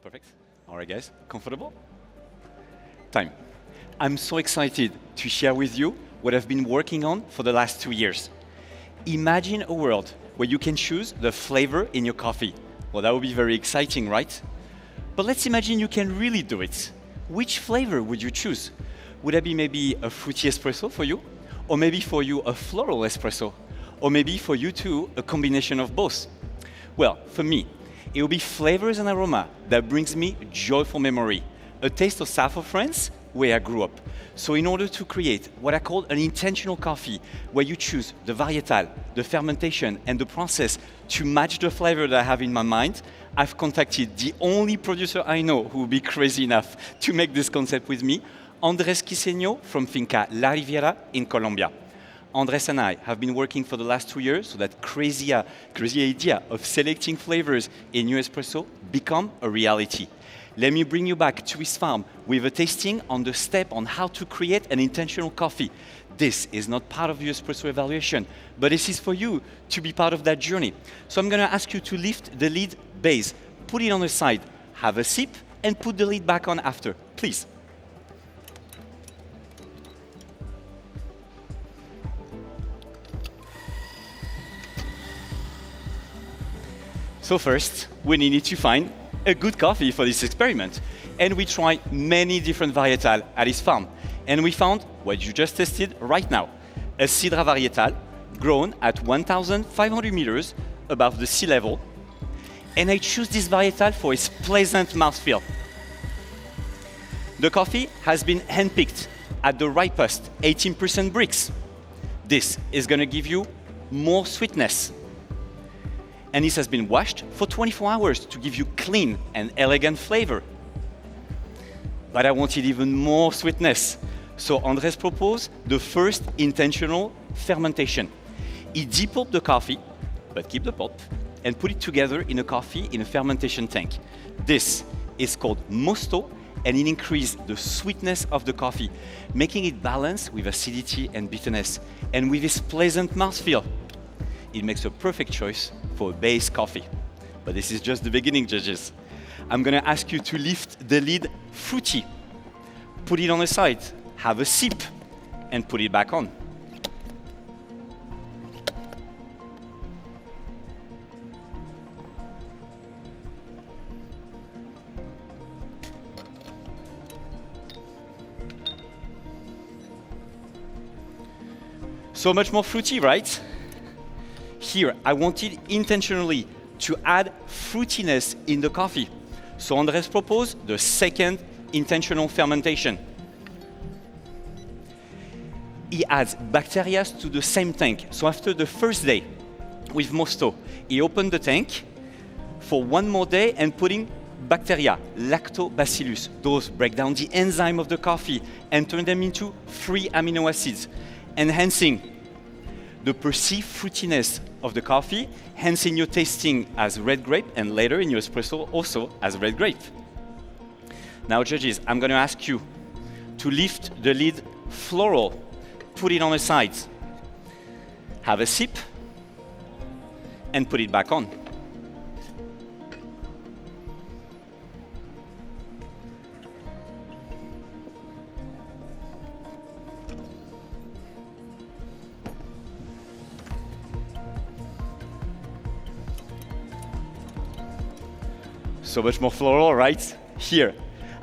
Perfect. All right, guys, comfortable? Time. I'm so excited to share with you what I've been working on for the last 2 years. Imagine a world where you can choose the flavor in your coffee. Well, that would be very exciting, right? But let's imagine you can really do it. Which flavor would you choose? Would that be maybe a fruity espresso for you? Or maybe for you a floral espresso? Or maybe for you too, a combination of both? Well, for me, it will be flavors and aroma that brings me joyful memory. A taste of south of France, where I grew up. So in order to create what I call an intentional coffee, where you choose the varietal, the fermentation, and the process to match the flavor that I have in my mind, I've contacted the only producer I know who will be crazy enough to make this concept with me, Andrés Quiseño from Finca La Riviera in Colombia. Andres and I have been working for the last 2 years so that crazy idea of selecting flavors in new espresso become a reality. Let me bring you back to his farm with a tasting on the step on how to create an intentional coffee. This is not part of your espresso evaluation, but this is for you to be part of that journey. So I'm going to ask you to lift the lid base, put it on the side, have a sip, and put the lid back on after, please. So first, we needed to find a good coffee for this experiment. And we tried many different varietal at his farm. And we found what you just tasted right now, a Sidra varietal grown at 1,500 meters above the sea level. And I choose this varietal for its pleasant mouthfeel. The coffee has been handpicked at the ripest 18% bricks. This is going to give you more sweetness. And this has been washed for 24 hours to give you clean and elegant flavor. But I wanted even more sweetness. So Andres proposed the first intentional fermentation. He depulped the coffee, but keep the pulp, and put it together in a coffee in a fermentation tank. This is called mosto, and it increased the sweetness of the coffee, making it balance with acidity and bitterness, and with this pleasant mouthfeel. It makes a perfect choice for a base coffee. But this is just the beginning, judges. I'm going to ask you to lift the lid fruity, put it on the side, have a sip, and put it back on. So much more fruity, right? Here, I wanted intentionally to add fruitiness in the coffee. So Andres proposed the second intentional fermentation. He adds bacteria to the same tank. So after the first day with mosto, he opened the tank for one more day and putting bacteria, lactobacillus. Those break down the enzyme of the coffee and turn them into free amino acids, enhancing the perceived fruitiness of the coffee, hence in your tasting as red grape, and later in your espresso also as red grape. Now, judges, I'm going to ask you to lift the lid floral, put it on the sides, have a sip, and put it back on. So much more floral, right? Here,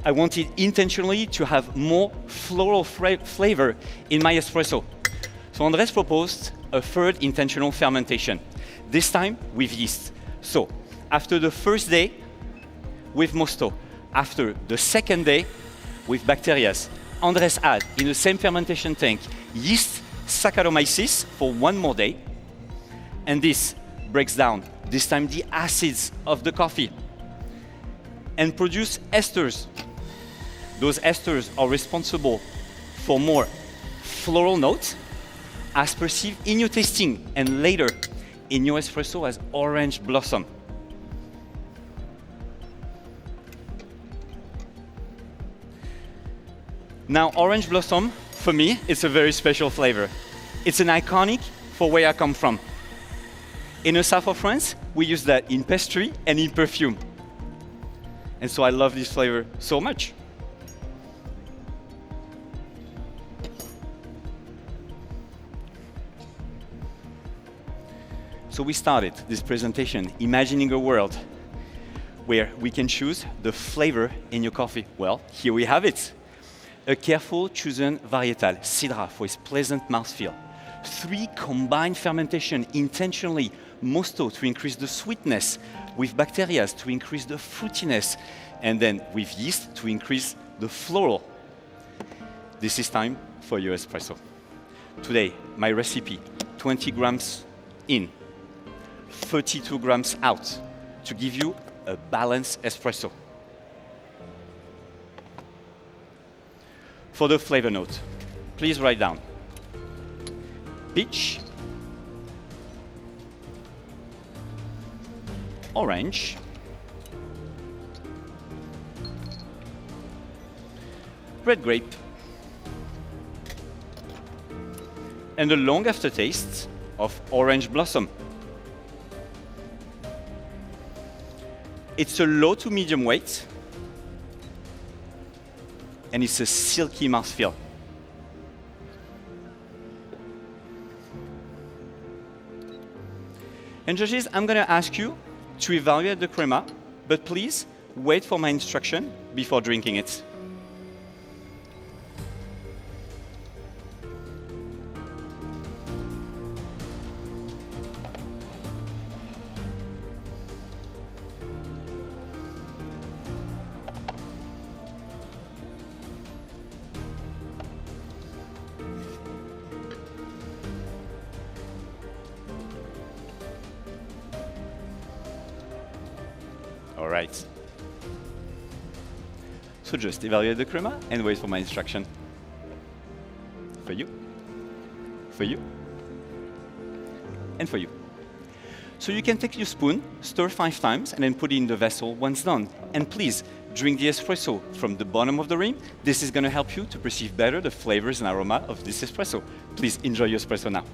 I wanted intentionally to have more floral flavor in my espresso. So Andres proposed a third intentional fermentation, this time with yeast. So after the first day with mosto, after the second day with bacteria, Andres added in the same fermentation tank yeast Saccharomyces for one more day. And this breaks down, this time the acids of the coffee, and produce esters. Those esters are responsible for more floral notes as perceived in your tasting and later in your espresso as orange blossom. Now, orange blossom, for me, it's a very special flavor. It's an iconic for where I come from. In the south of France, we use that in pastry and in perfume. And so I love this flavor so much. So we started this presentation imagining a world where we can choose the flavor in your coffee. Well, here we have it. A careful chosen varietal, Sidra, for its pleasant mouthfeel. 3 combined fermentation intentionally, Mosto to increase the sweetness, with bacteria to increase the fruitiness, and then with yeast to increase the floral. This is time for your espresso. Today, my recipe, 20 grams in, 32 grams out, to give you a balanced espresso. For the flavor note, please write down peach, orange, red grape, and a long aftertaste of orange blossom. It's a low to medium weight, and it's a silky mouthfeel. And judges, I'm going to ask you to evaluate the crema, but please wait for my instruction before drinking it. All right. So just evaluate the crema and wait for my instruction. For you, and for you. So you can take your spoon, stir 5 times, and then put it in the vessel once done. And please, drink the espresso from the bottom of the rim. This is going to help you to perceive better the flavors and aroma of this espresso. Please enjoy your espresso now.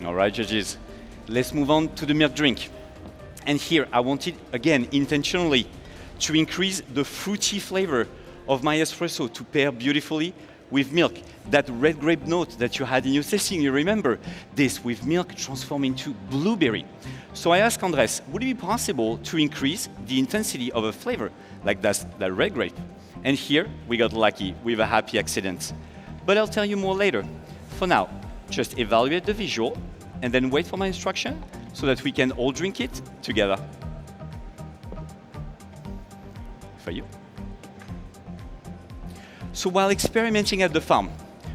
All right, judges, let's move on to the milk drink. And here, I wanted, again, intentionally, to increase the fruity flavor of my espresso to pair beautifully with milk. That red grape note that you had in your tasting, you remember, this with milk transformed into blueberry. So I asked Andres, would it be possible to increase the intensity of a flavor like that red grape? And here, we got lucky with a happy accident. But I'll tell you more later. For now, just evaluate the visual and then wait for my instruction so that we can all drink it together. For you. So while experimenting at the farm,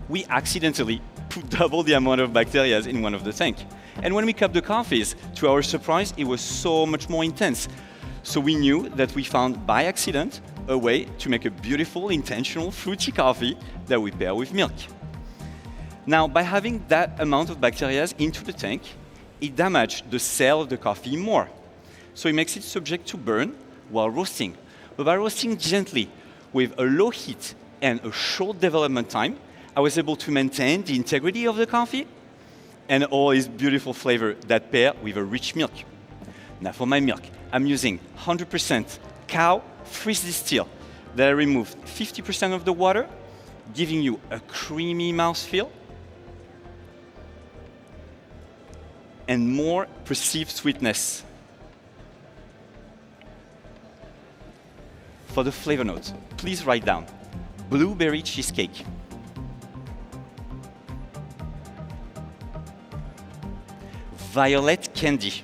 we accidentally put double the amount of bacteria in one of the tanks. And when we cupped the coffees, to our surprise, it was so much more intense. So we knew that we found by accident a way to make a beautiful, intentional, fruity coffee that we pair with milk. Now, by having that amount of bacteria into the tank, it damaged the cell of the coffee more. So it makes it subject to burn while roasting. But by roasting gently with a low heat and a short development time, I was able to maintain the integrity of the coffee and all its beautiful flavor that pair with a rich milk. Now for my milk, I'm using 100% cow freeze distill that I removed 50% of the water, giving you a creamy mouthfeel and more perceived sweetness. For the flavor notes, please write down blueberry cheesecake, violet candy,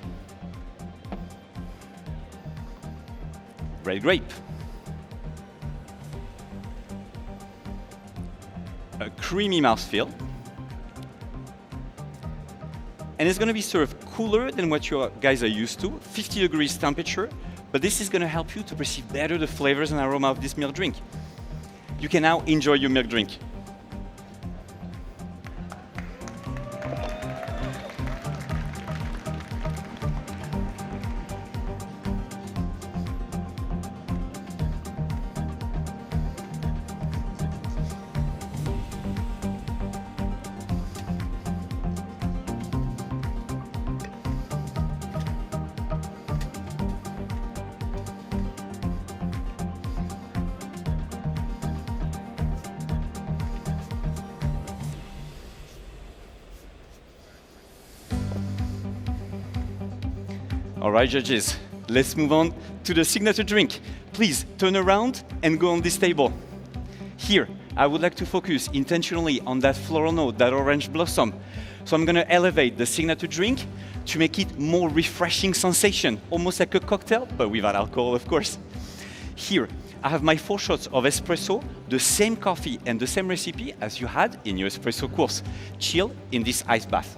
red grape, a creamy mouthfeel. And it's going to be served cooler than what you guys are used to, 50 degrees temperature, but this is going to help you to perceive better the flavors and aroma of this milk drink. You can now enjoy your milk drink. All right, judges, let's move on to the signature drink. Please turn around and go on this table. Here, I would like to focus intentionally on that floral note, that orange blossom. So I'm gonna elevate the signature drink to make it more refreshing sensation, almost like a cocktail, but without alcohol, of course. Here, I have my 4 shots of espresso, the same coffee and the same recipe as you had in your espresso course, chilled in this ice bath.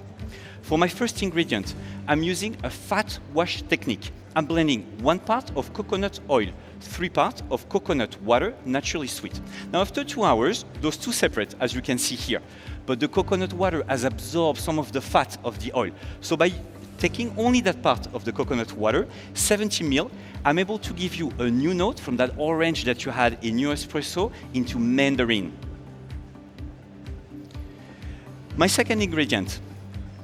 For my first ingredient, I'm using a fat wash technique. I'm blending 1 part of coconut oil, 3 parts of coconut water, naturally sweet. Now after 2 hours, those two separate, as you can see here, but the coconut water has absorbed some of the fat of the oil. So by taking only that part of the coconut water, 70 ml, I'm able to give you a new note from that orange that you had in your espresso into mandarin. My second ingredient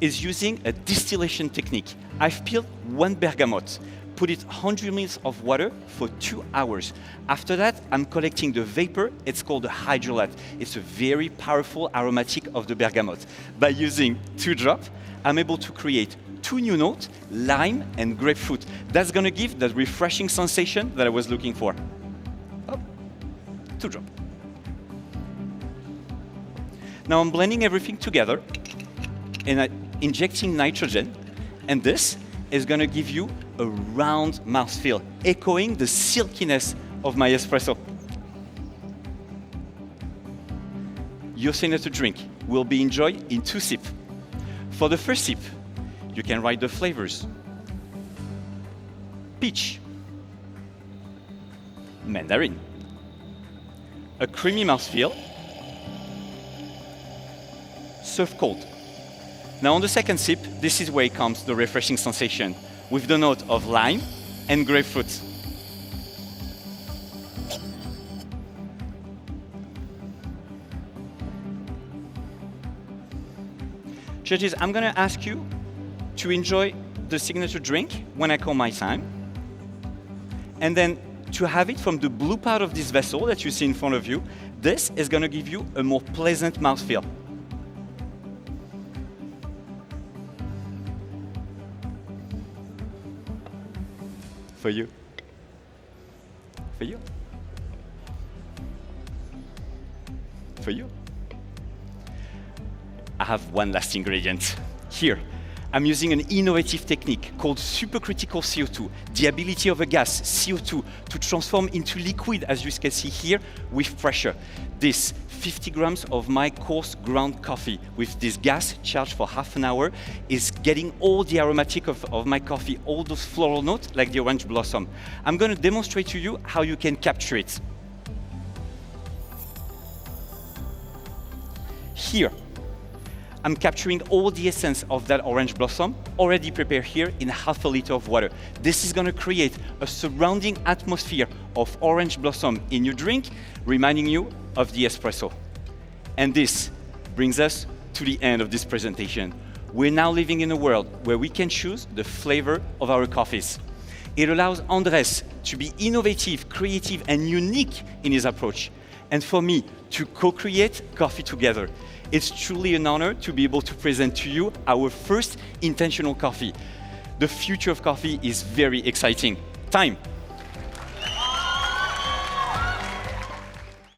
is using a distillation technique. I've peeled 1 bergamot, put it 100 ml of water for 2 hours. After that, I'm collecting the vapor. It's called a hydrolat. It's a very powerful aromatic of the bergamot. By using 2 drops, I'm able to create 2 new notes, lime and grapefruit. That's gonna give that refreshing sensation that I was looking for. Oh, 2 drops. Now I'm blending everything together and injecting nitrogen, and this is gonna give you a round mouthfeel, echoing the silkiness of my espresso. Your signature drink will be enjoyed in 2 sips. For the first sip, you can write the flavors. Peach, mandarin, a creamy mouthfeel, served cold. Now on the second sip, this is where comes the refreshing sensation with the note of lime and grapefruit. Judges, I'm gonna ask you to enjoy the signature drink when I call my time, and then to have it from the blue part of this vessel that you see in front of you. This is gonna give you a more pleasant mouthfeel. For you. For you. For you. I have one last ingredient. Here, I'm using an innovative technique called supercritical CO2, the ability of a gas, CO2, to transform into liquid, as you can see here, with pressure. This 50 grams of my coarse ground coffee with this gas charged for half an hour is getting all the aromatic of my coffee, all those floral notes like the orange blossom. I'm going to demonstrate to you how you can capture it. Here, I'm capturing all the essence of that orange blossom, already prepared here in half a liter of water. This is going to create a surrounding atmosphere of orange blossom in your drink, reminding you of the espresso. And this brings us to the end of this presentation. We're now living in a world where we can choose the flavor of our coffees. It allows Andres to be innovative, creative, and unique in his approach. And for me, to co-create coffee together. It's truly an honor to be able to present to you our first intentional coffee. The future of coffee is very exciting. Time